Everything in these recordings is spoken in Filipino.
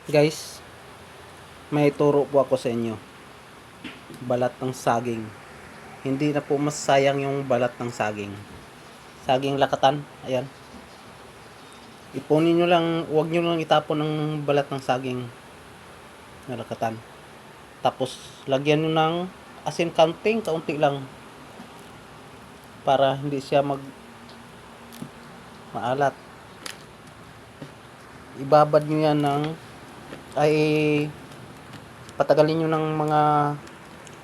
Guys, may turo po ako sa inyo. Balat ng saging. Hindi na po masayang yung balat ng saging. Saging lakatan, ayan. Ipunin nyo lang, huwag nyo lang itapon ng balat ng saging na lakatan. Tapos, lagyan nyo ng asin kaunti lang. Para hindi siya maalat. Ibabad nyo yan ay patagalin nyo ng mga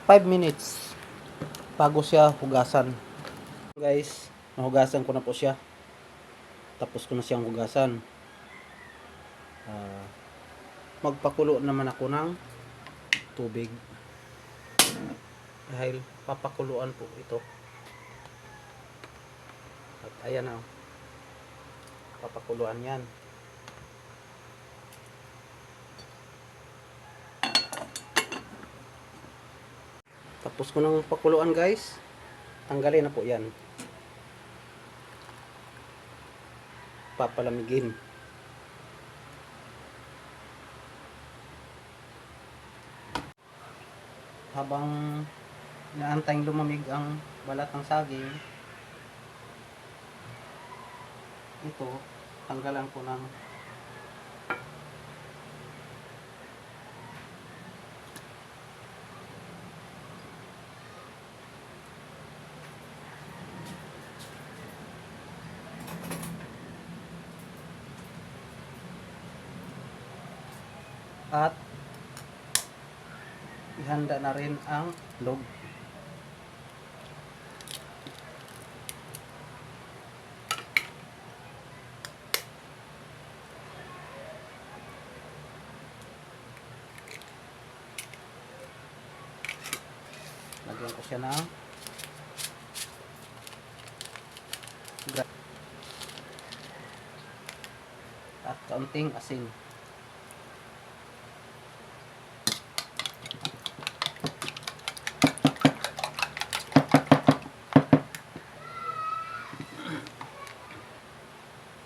5 minutes bago siya hugasan. Guys, nahugasan ko na po siya. Tapos ko na siyang hugasan. Magpakulo naman ako ng tubig. Dahil papakuluan po ito. At ayan na. Papakuluan yan. Tapos ko ng pakuluan guys. Tanggalin na po yan. Papalamigin. Habang inaantay lumamig ang balat ng saging, ito, tanggalan ko ng at ihanda na rin ang log. Lagyan ko siya ng at kaunting asin.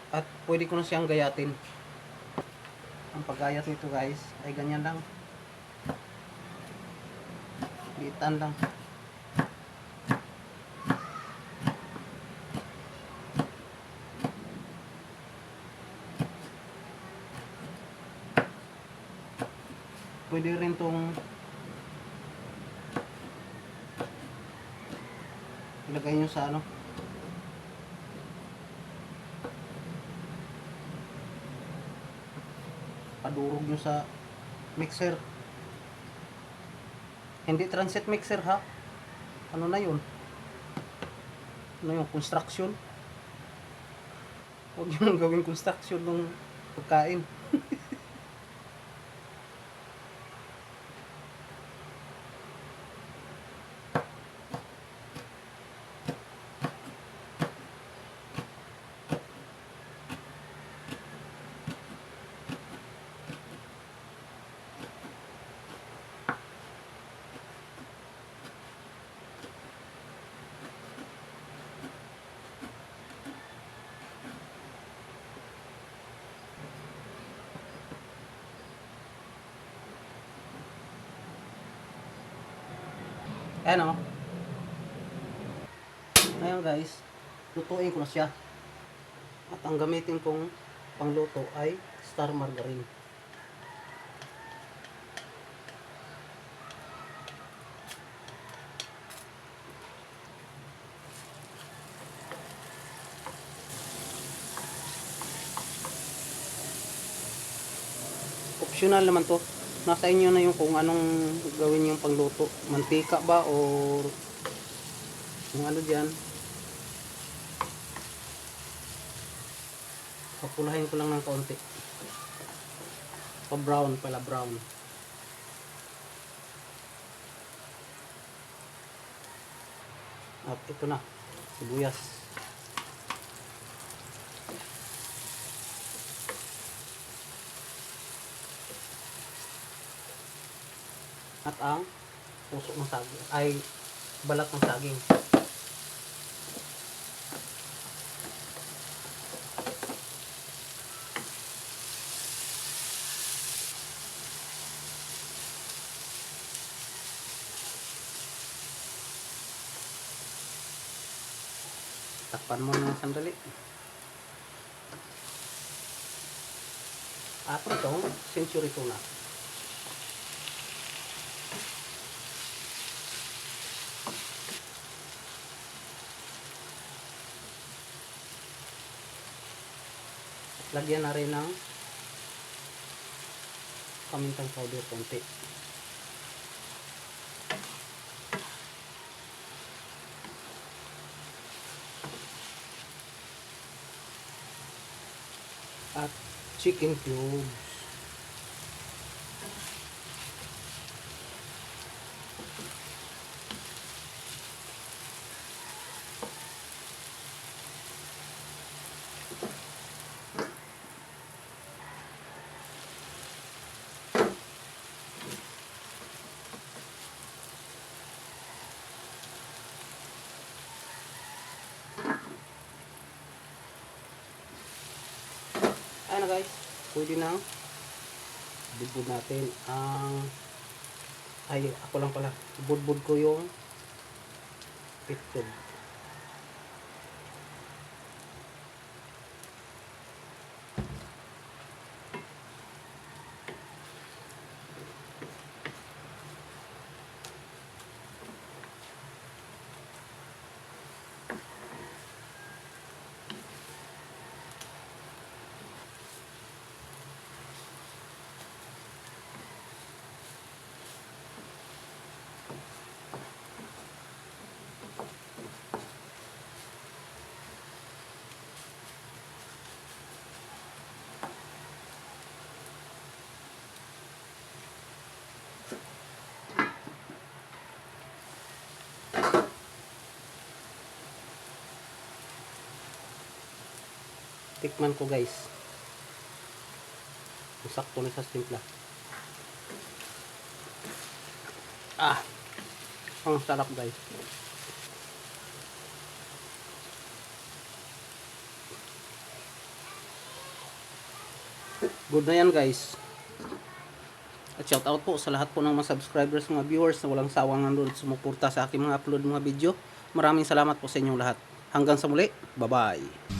At pwede ko na siyang gayatin. Ang paggayat nito guys ay ganyan lang. Litan lang. Pwede rin tong ilagay nyo sa padurog nyo sa mixer. Hindi transit mixer ha. Ano na yun? Ano yung construction? Huwag nyo gawing construction ng pagkain. Ayan o. Ngayon guys, lutuin ko na siya. At ang gamitin kong pangluto ay star margarine. Optional naman to. Nasa inyo na yung kung anong gawin yung pangluto. Mantika ba o yung ano dyan. Papulahin ko lang ng kaunti. Pa-brown pala, brown. At ito na, sibuyas. At ang puso ng saging ay balat ng saging. Takpan mo ng sandali. At itong century tuna. Lagyan na rin ng pamintang powder konti. At chicken cubes. Ayan na guys, pwede na. Budbud natin ang ako lang pala, budbud ko yung itlog. Tikman ko guys. Sakto na sa simpla. Ang sarap guys. Good na yan guys. At shout out po sa lahat po ng mga subscribers, mga viewers na walang sawang nanonood sumuporta sa aking mga upload mga video. Maraming salamat po sa inyong lahat. Hanggang sa muli. Bye-bye.